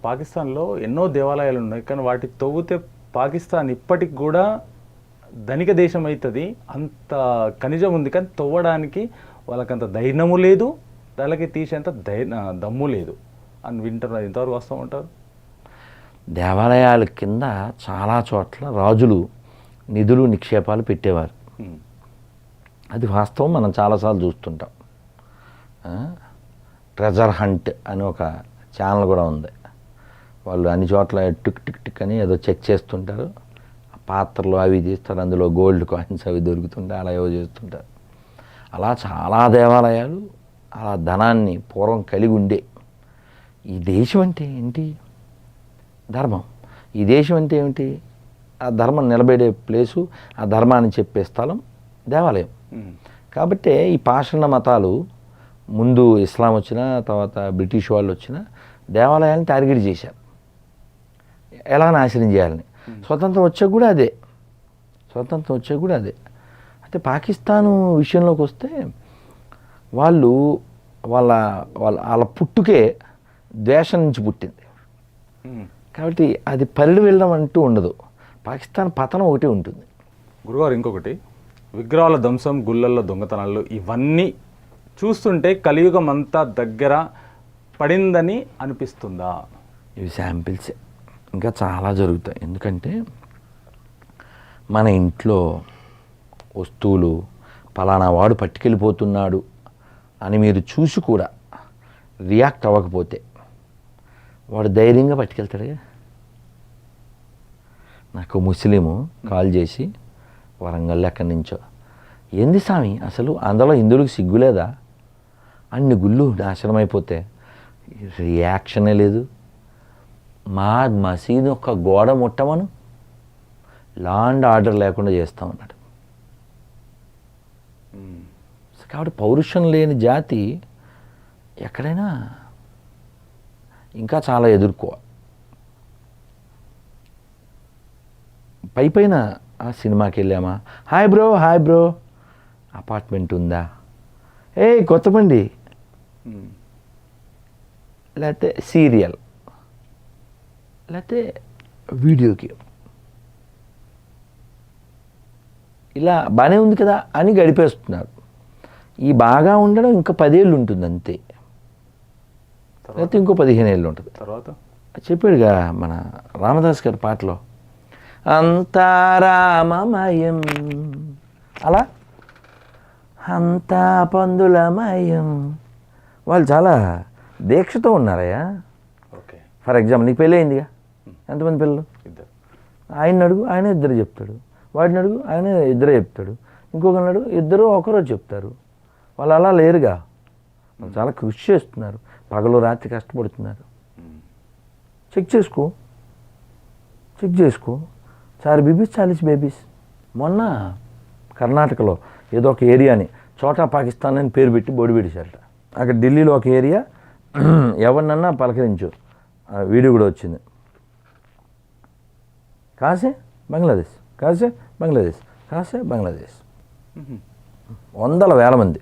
పాకిస్తాన్లో ఎన్నో దేవాలయాలు ఉన్నాయి, కానీ వాటి తవ్వితే పాకిస్తాన్ ఇప్పటికి కూడా ధనిక దేశం అవుతుంది. అంత ఖనిజం ఉంది, కానీ తవ్వడానికి వాళ్ళకంత ధైర్యము లేదు, దానికి తీసేంత దమ్ము లేదు అని వింటున్నారు. ఎంతవరకు వస్తూ ఉంటారు? దేవాలయాల కింద చాలా చోట్ల రాజులు నిధులు నిక్షేపాలు పెట్టేవారు. అది వాస్తవం, మనం చాలాసార్లు చూస్తుంటాం. ట్రెజర్ హంట్ అని ఒక ఛానల్ కూడా ఉంది. వాళ్ళు అన్ని చోట్ల టిక్ టిక్ టిక్ అని ఏదో చెక్ చేస్తుంటారు. పాత్రలు అవి తీస్తారు, అందులో గోల్డ్ కాయిన్స్ అవి దొరుకుతుంటాయి, అలా ఏవో చేస్తుంటారు. అలా చాలా దేవాలయాలు అలా ధనాన్ని పూర్వం కలిగి ఉండే. ఈ దేశం అంటే ఏంటి? ధర్మం. ఈ దేశం అంటే ఏమిటి? ఆ ధర్మం నిలబడే ప్లేసు, ఆ ధర్మాన్ని చెప్పే స్థలం దేవాలయం. కాబట్టి ఈ పాషండ మతాలు ముందు ఇస్లాం వచ్చినా తర్వాత బ్రిటిష్ వాళ్ళు వచ్చినా దేవాలయాన్ని టార్గెట్ చేశారు, ఎలా నాశనం చేయాలని. స్వతంత్రం వచ్చాక కూడా అదే. అయితే పాకిస్తాను విషయంలోకి వస్తే వాళ్ళ పుట్టుకే ద్వేషం నుంచి పుట్టింది. కాబట్టి అది పరిడి వెళ్ళడం అంటూ ఉండదు. పాకిస్తాన్ పతనం ఒకటి ఉంటుంది. గురుగారు, ఇంకొకటి, విగ్రహాల ధ్వంసం, గుళ్ళల్లో దొంగతనాలు, ఇవన్నీ చూస్తుంటే కలియుగం అంతా దగ్గర పడిందని అనిపిస్తుందా? ఇవి శాంపిల్సే, ఇంకా చాలా జరుగుతాయి. ఎందుకంటే మన ఇంట్లో వస్తువులు పలానా వాడు పట్టుకెళ్ళిపోతున్నాడు అని మీరు చూసి కూడా రియాక్ట్ అవ్వకపోతే వాడు ధైర్యంగా పట్టుకెళ్తాడుగా. నాకు ముస్లిము కాల్ చేసి వరంగల్ ఎక్కడి నుంచో, ఏంది స్వామి అసలు అందులో హిందువులకు సిగ్గులేదా, అన్ని గుళ్ళు నాశనం అయిపోతే రియాక్షనే లేదు. మా మసీదు ఒక గోడ ముట్టమను, లా అండ్ ఆర్డర్ లేకుండా చేస్తామన్నాడు. కాబట్టి పౌరుషం లేని జాతి ఎక్కడైనా ఇంకా చాలా ఎదుర్కోవాలి. పైన ఆ సినిమాకి వెళ్ళామా, హాయ్ బ్రో అపార్ట్మెంట్ ఉందా, కొత్తమండి, లేకపోతే సీరియల్, లేకపోతే వీడియో గేమ్, ఇలా బాగానే ఉంది కదా అని గడిపేస్తున్నారు. ఈ బాగా ఉండడం ఇంకా 10 ఏళ్ళు ఉంటుంది అంతే, లేకపోతే ఇంకో 15 ఏళ్ళు ఉంటుంది. తర్వాత చెప్పాడుగా మన రామదాస్ గారి పాటలో, అంతా రామమయం, అలా అంతా పందులమయం. వాళ్ళు చాలా దీక్షతో ఉన్నారయ్యా. ఫర్ ఎగ్జాంపుల్, నీకు పెళ్ళి అయిందిగా, ఎంతమంది పిల్లలు? ఆయన అడుగు, ఆయన 2 చెప్తాడు. వాడిని అడుగు, ఆయన 2 చెప్తాడు. ఇంకొకరిని అడుగు, 2 ఒకరోజు చెప్తారు. వాళ్ళు అలా లేరుగా, వాళ్ళు చాలా కృషి చేస్తున్నారు, పగలు రాత్రి కష్టపడుతున్నారు. చెక్ చేసుకో 4 బేబీస్ 40 బేబీస్. మొన్న కర్ణాటకలో ఏదో ఒక ఏరియాని చోటా పాకిస్తాన్ అని పేరు పెట్టి బోర్డు పెట్టేశారట. అక్కడ ఢిల్లీలో ఒక ఏరియా, ఎవరినన్నా పలకరించు, వీడియో కూడా వచ్చింది. కాసే బంగ్లాదేశ్, వందల వేల మంది.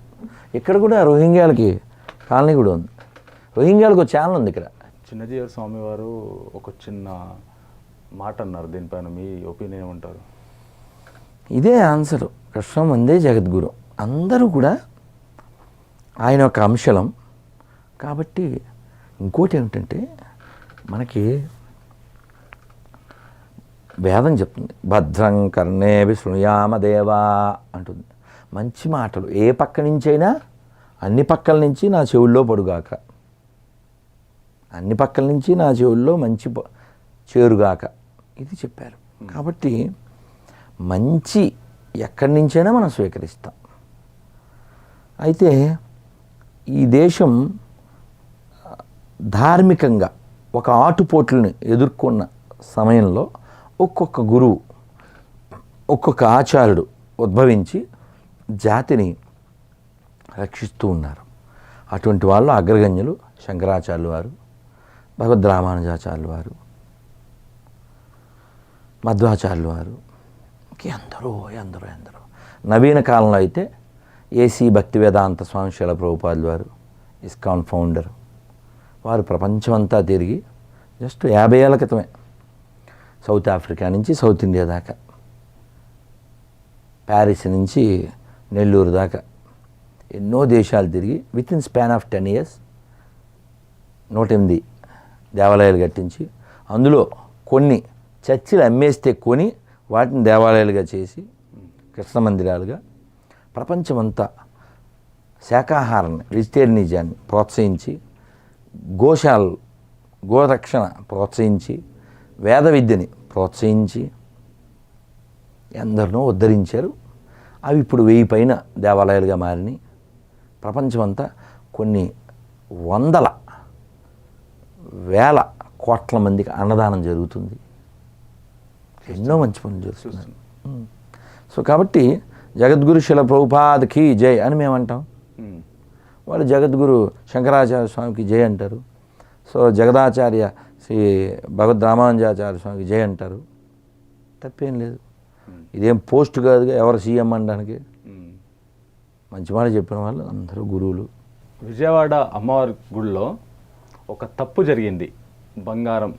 ఇక్కడ కూడా రోహింగ్యాలకి కాలనీ కూడా ఉంది. రోహింగ్యాలకు ఒక ఛానల్ ఉంది ఇక్కడ. చిన్నజీయర్ స్వామి వారు ఒక చిన్న మాట అన్నారు, దీనిపైన మీ ఒపీనియన్ ఏమంటారు? ఇదే ఆన్సరు, కృష్ణం వందే జగద్గురు. అందరూ కూడా ఆయన ఒక అంశలం. కాబట్టి ఇంకోటి ఏమిటంటే, మనకి వేదం చెప్తుంది, భద్రం కర్ణేభి శృణుయామదేవా అంటుంది. మంచి మాటలు ఏ పక్క నుంచైనా, అన్ని పక్కల నుంచి నా చెవుల్లో పడుగాక, అన్ని పక్కల నుంచి నా చెవుల్లో మంచి చేరుగాక, ఇది చెప్పారు. కాబట్టి మంచి ఎక్కడి నుంచైనా మనం స్వీకరిస్తాం. అయితే ఈ దేశం ధార్మికంగా ఒక ఆటుపోట్లని ఎదుర్కొన్న సమయంలో ఒక్కొక్క గురువు, ఒక్కొక్క ఆచార్యుడు ఉద్భవించి జాతిని రక్షిస్తూ ఉన్నారు. అటువంటి వాళ్ళు అగ్రగణ్యులు శంకరాచార్యులు వారు, భగవద్ రామానుజాచార్యులు వారు, మధ్వాచార్యులు వారు, ఎందరో. నవీన కాలంలో అయితే ఏసీ భక్తి వేదాంత స్వామి శ్రీల ప్రభుపాదులు వారు, ఇస్కాన్ ఫౌండర్, వారు ప్రపంచమంతా తిరిగి జస్ట్ 50 ఏళ్ల క్రితమే. సౌత్ ఆఫ్రికా నుంచి సౌత్ ఇండియా దాకా, ప్యారిస్ నుంచి నెల్లూరు దాకా ఎన్నో దేశాలు తిరిగి with in span of 10 years 108 దేవాలయాలు కట్టించి, అందులో కొన్ని చర్చిలు అమ్మేస్తే కొని వాటిని దేవాలయాలుగా చేసి కృష్ణ మందిరాలుగా ప్రపంచమంతా శాకాహారాన్ని, వెజిటేరియనిజాన్ని ప్రోత్సహించి, గోరక్షణ ప్రోత్సహించి, వేద విద్యని ప్రోత్సహించి ఎందరినో ఉద్ధరించారు. అవి ఇప్పుడు 1000 పైన దేవాలయాలుగా మారినాయి. ప్రపంచమంతా కొన్ని వందల వేల కోట్ల మందికి అన్నదానం జరుగుతుంది. ఎన్నో మంచి పనులు జరుగుతున్నాయి. సో కాబట్టి జగద్గురు శిల ప్రభుపాదకి జై అని మేము అంటాం. వాళ్ళు జగద్గురు శంకరాచార్య స్వామికి జై అంటారు. సో జగదాచార్య శ్రీ భగవద్ రామానుజాచార్య స్వామికి జై అంటారు. తప్పేం లేదు. ఇదేం పోస్ట్ కాదుగా ఎవరు సీఎం అనడానికి. మంచి మాట చెప్పిన వాళ్ళు అందరూ గురువులు. విజయవాడ అమ్మవారి గుడిలో ఒక తప్పు జరిగింది, బంగారం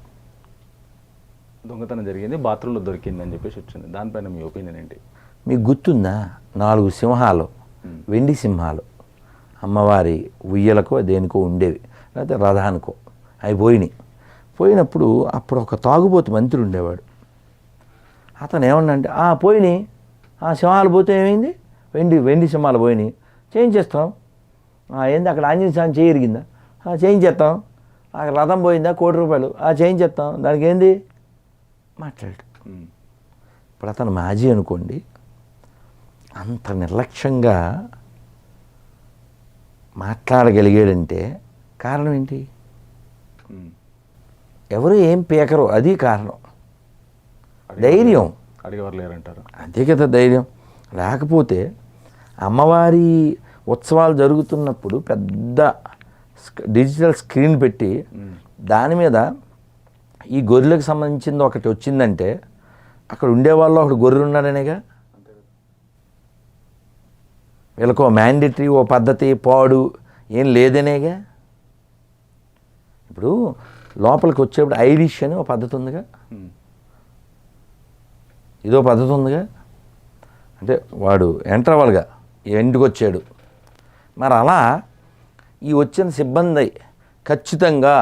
దొంగతనం జరిగింది, బాత్రూంలో దొరికింది అని చెప్పేసి వచ్చింది. దానిపైన మీ ఒపీనియన్ ఏంటి? మీకు గుర్తుందా? 4 సింహాలు, వెండి సింహాలు అమ్మవారి ఉయ్యలకో దేనికో ఉండేవి, లేకపోతే రథానికో. అవి పోయినప్పుడు అప్పుడు ఒక తాగుబోతు మంత్రి ఉండేవాడు. అతను ఏమన్నంటే పోయినాయి, సింహాలు పోతే ఏమైంది, వెండి సింహాలు పోయినాయి, చేయించేస్తాం. ఏంది అక్కడ ఆంజనేయ స్వామి చేయరిగిందా, చేయించేస్తాం. అక్కడ రథం పోయిందా, 1 కోటి రూపాయలు, చేయించేస్తాం. దానికి ఏంది మాట్లాడు. ఇప్పుడు అతను మాజీ అనుకోండి, అంత నిర్లక్ష్యంగా మాట్లాడగలిగాడంటే కారణం ఏంటి? ఎవరు ఏం పీకరు, అది కారణం. ధైర్యం. అడిగేవారు లేరంటారు. అదే కదా ధైర్యం. లేకపోతే అమ్మవారి ఉత్సవాలు జరుగుతున్నప్పుడు పెద్ద డిజిటల్ స్క్రీన్ పెట్టి దాని మీద ఈ గొర్రెలకు సంబంధించింది ఒకటి వచ్చిందంటే అక్కడ ఉండేవాళ్ళు ఒకటి గొర్రెలు ఉన్నాడనేగా. వీళ్ళకో మ్యాండేటరీ ఓ పద్ధతి పాడు ఏం లేదనేగా. ఇప్పుడు లోపలికి వచ్చేప్పుడు ఐరిష్ అని ఓ పద్ధతి ఉందిగా, ఇదో పద్ధతి ఉందిగా. అంటే వాడు ఎంటర్ అవ్వాలిగా, ఇంటికి వచ్చాడు. మరి అలా ఈ వచ్చిన సిబ్బంది ఖచ్చితంగా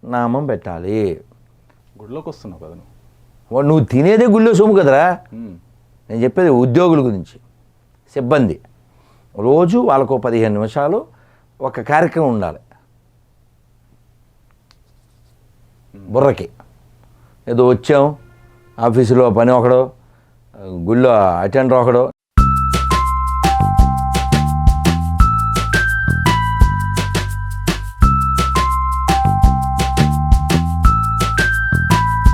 నామం పెట్టాలి. గుడిలోకి వస్తున్నావు కదా నువ్వు తినేదే గుళ్ళో సొమ్ము కదరా. నేను చెప్పేది ఉద్యోగుల గురించి. సిబ్బంది రోజు వాళ్ళకు 15 నిమిషాలు ఒక కార్యక్రమం ఉండాలి. బుర్రకి ఏదో వచ్చాం, ఆఫీసులో పని ఒకడో, గుళ్ళో అటెండర్ ఒకడో,